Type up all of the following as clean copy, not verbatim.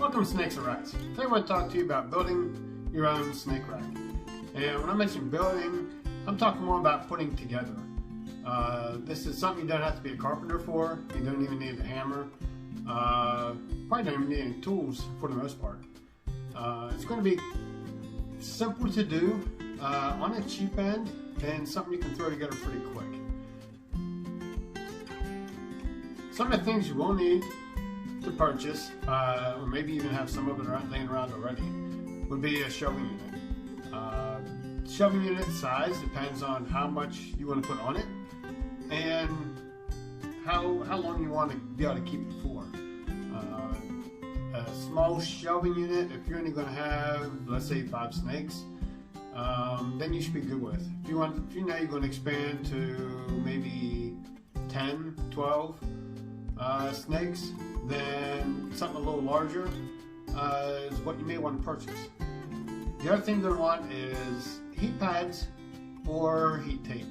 Welcome to Snakes and Rats. Today I want to talk to you about building your own snake rack. And when I mention building, I'm talking more about putting together. This is something you don't have to be a carpenter for. You don't even need a hammer. Probably don't even need any tools for the most part. It's going to be simple to do, on a cheap end, and something you can throw together pretty quick. Some of the things you will need to purchase, or maybe even have some of it laying around already, would be a shelving unit. Shelving unit size depends on how much you want to put on it and how long you want to be able to keep it for. A small shelving unit, if you're only going to have, let's say, 5 snakes, then you should be good with. If you know you're going to expand to maybe 10, 12 snakes, then something a little larger is what you may want to purchase. The other thing you're going to want is heat pads or heat tape.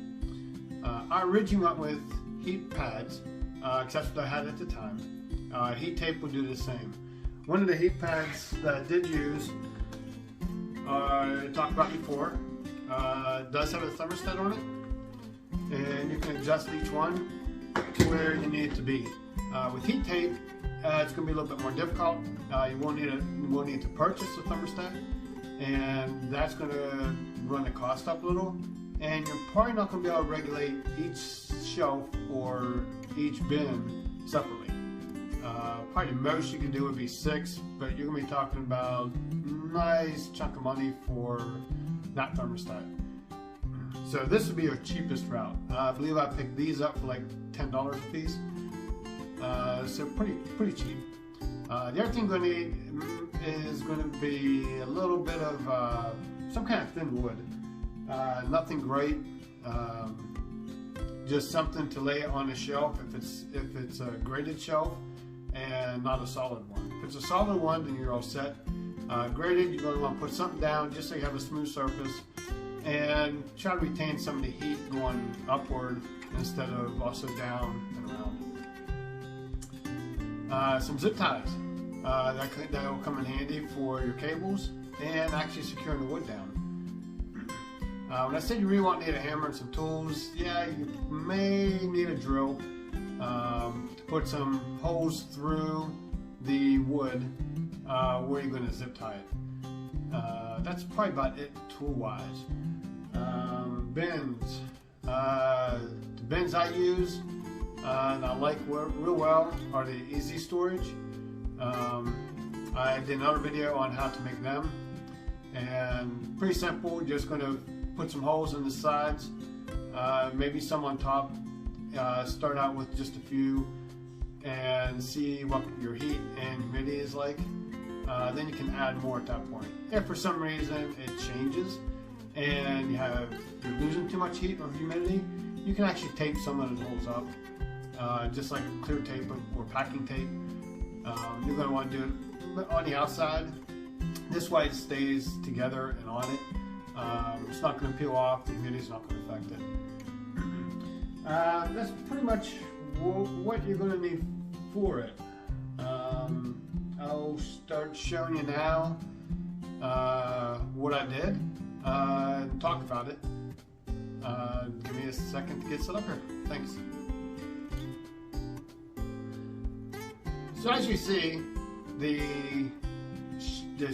I originally went with heat pads because that's what I had at the time. Heat tape would do the same. One of the heat pads that I did use, I talked about before, does have a thermostat on it, and you can adjust each one to where you need it to be. With heat tape, it's going to be a little bit more difficult. You will need to purchase a thermostat, and that's going to run the cost up a little. And you're probably not going to be able to regulate each shelf or each bin separately. Probably the most you can do would be 6, but you're going to be talking about a nice chunk of money for that thermostat. So this would be your cheapest route. I believe I picked these up for like $10 a piece. So pretty cheap. The other thing you're going to need is going to be a little bit of some kind of thin wood. Nothing great. Just something to lay on a shelf if it's a graded shelf and not a solid one. If it's a solid one, then you're all set. Graded, you're going to want to put something down just so you have a smooth surface and try to retain some of the heat going upward instead of also down and around. Some zip ties. That will come in handy for your cables and actually securing the wood down. When I said you really won't need a hammer and some tools, yeah, you may need a drill to put some holes through the wood where you're going to zip tie it. That's probably about it tool-wise. Bins. The bins I use and I like real well are the easy storage. I did another video on how to make them, and pretty simple. Just going to put some holes in the sides, maybe some on top. Start out with just a few and see what your heat and humidity is like. Then you can add more at that point. If for some reason it changes and you're losing too much heat or humidity, you can actually tape some of those holes up, just like clear tape or packing tape. You're going to want to do it on the outside. This way it stays together and on it. It's not going to peel off, the humidity is not going to affect it. That's pretty much what you're going to need for it. I'll start showing you now what I did and talk about it. Give me a second to get set up here. Thanks. So as you see, the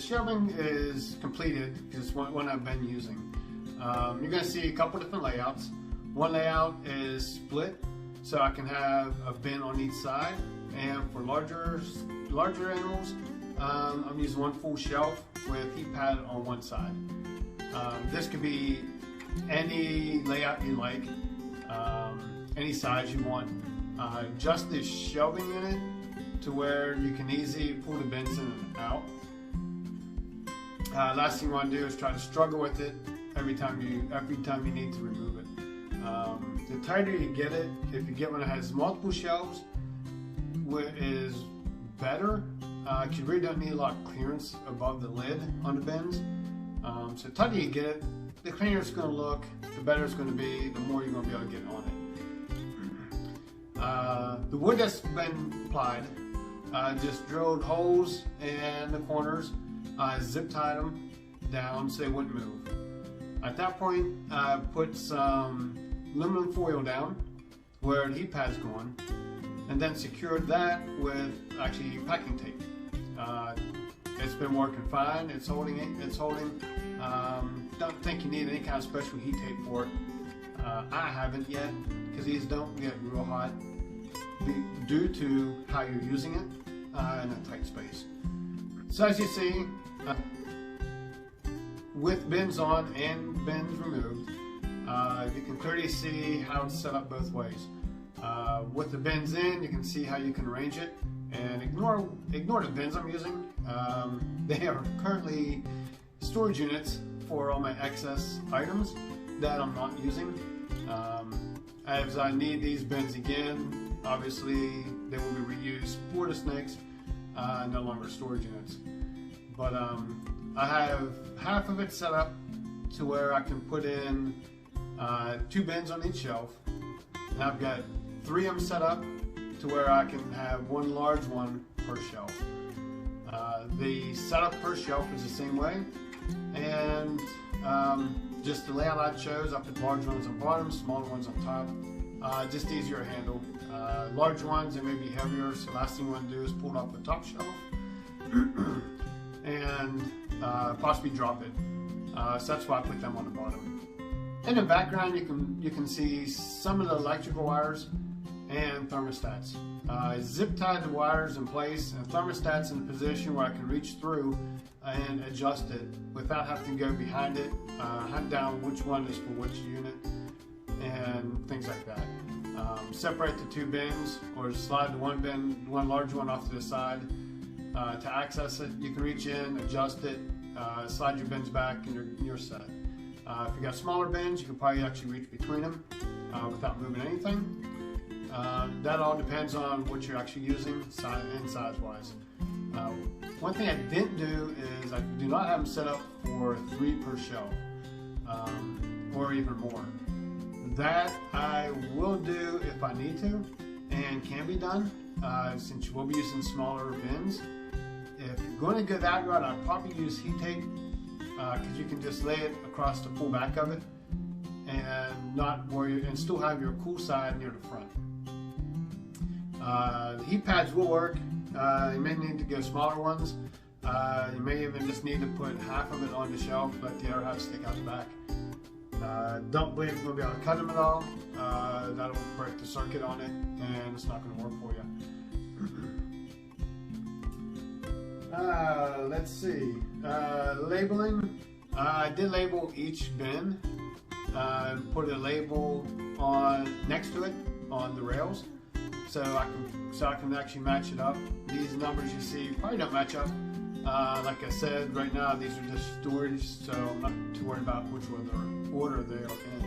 shelving is completed. It's one I've been using. You're going to see a couple different layouts. One layout is split, so I can have a bin on each side. And for larger animals, I'm using one full shelf with heat pad on one side. This could be any layout you like, any size you want. Just this shelving unit to where you can easily pull the bins in and out. Last thing you want to do is try to struggle with it every time you need to remove it. The tighter you get it, if you get one that has multiple shelves, is better, because you really don't need a lot of clearance above the lid on the bins. So the tighter you get it, the cleaner it's going to look, the better it's going to be, the more you're going to be able to get on it. The wood that's been applied just drilled holes in the corners, zip tied them down so they wouldn't move. At that point, I put some aluminum foil down where the heat pad's going, and then secured that with actually packing tape. It's been working fine. It's holding it. It's holding. Don't think you need any kind of special heat tape for it. I haven't yet, because these don't get real hot due to how you're using it in a tight space. So as you see, with bins on and bins removed, you can clearly see how it's set up both ways. With the bins in, you can see how you can arrange it, and ignore the bins I'm using. They are currently storage units for all my excess items that I'm not using. As I need these bins again, obviously they will be reused for the snakes, no longer storage units. But I have half of it set up to where I can put in 2 bins on each shelf, and I've got 3 of them set up to where I can have 1 large one per shelf. The setup per shelf is the same way, and just the layout I chose, I put large ones on bottom, smaller ones on top. Just easier to handle. Large ones, they may be heavier, so the last thing you want to do is pull it off the top shelf and possibly drop it. So that's why I put them on the bottom. In the background, you can see some of the electrical wires and thermostats. Zip tied the wires in place, and thermostats in a position where I can reach through and adjust it without having to go behind it, hunt down which one is for which unit, and things like that. Separate the 2 bins, or slide the 1 bin, 1 large one off to the side. To access it, you can reach in, adjust it, slide your bins back, and you're set. If you got smaller bins, you can probably actually reach between them without moving anything. That all depends on what you're actually using, size-wise. One thing I didn't do is I do not have them set up for 3 per shelf, or even more. That I will do if I need to, and can be done, since you will be using smaller bins. If you're going to go that route, I'd probably use heat tape, because you can just lay it across the full back of it, and not worry, and still have your cool side near the front. The heat pads will work. You may need to go smaller ones. You may even just need to put half of it on the shelf, let the other half stick out the back. Don't believe you're going to be able to cut them at all. That'll break the circuit on it, and it's not going to work for you. Let's see. Labeling. I did label each bin. Put a label on next to it on the rails, so I can actually match it up. These numbers you see probably don't match up. Like I said, right now these are just storage, so I'm not too worried about which order they are in.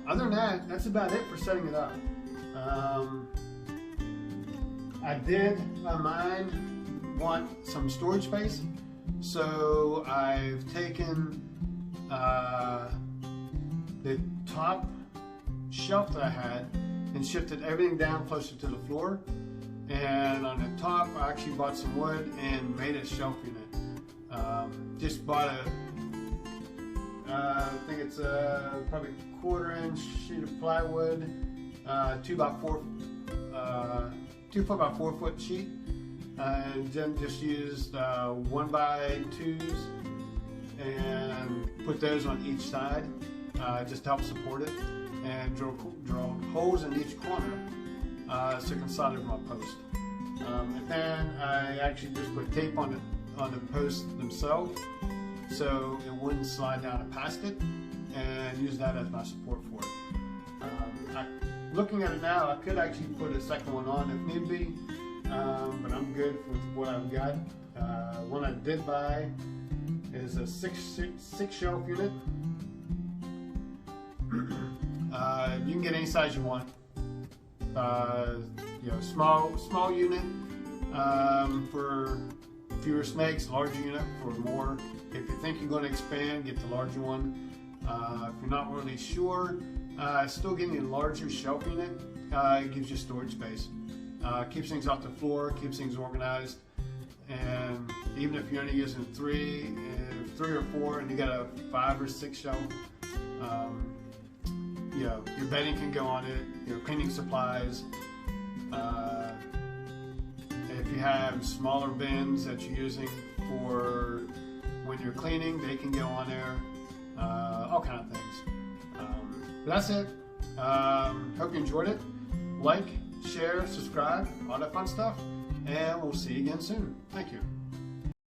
Other than that, that's about it for setting it up. I did, on mine, want some storage space, so I've taken the top shelf that I had and shifted everything down closer to the floor, and on the top I actually bought some wood and made a shelf unit. Just bought I think it's probably a 1/4-inch sheet of plywood, 2 foot by 4 foot sheet, and then just used 1x2s and put those on each side, just to help support it, and drill holes in each corner so it can solder with my post. And then I actually just put tape on the posts themselves so it wouldn't slide down past it, and use that as my support for it. Looking at it now, I could actually put a second one on if need be, but I'm good with what I've got. One I did buy is a six shelf unit. You can get any size you want. Small unit for fewer snakes, larger unit for more. If you think you're going to expand, get the larger one. If you're not really sure, Still getting a larger shelf unit. It gives you storage space. Keeps things off the floor, keeps things organized. And even if you're only using three or four, and you got a 5 or 6 shelf, you know, your bedding can go on it, your cleaning supplies. If you have smaller bins that you're using for when you're cleaning, they can go on there. All kind of things. But that's it. Hope you enjoyed it. Like, share, subscribe, all that fun stuff. And we'll see you again soon. Thank you.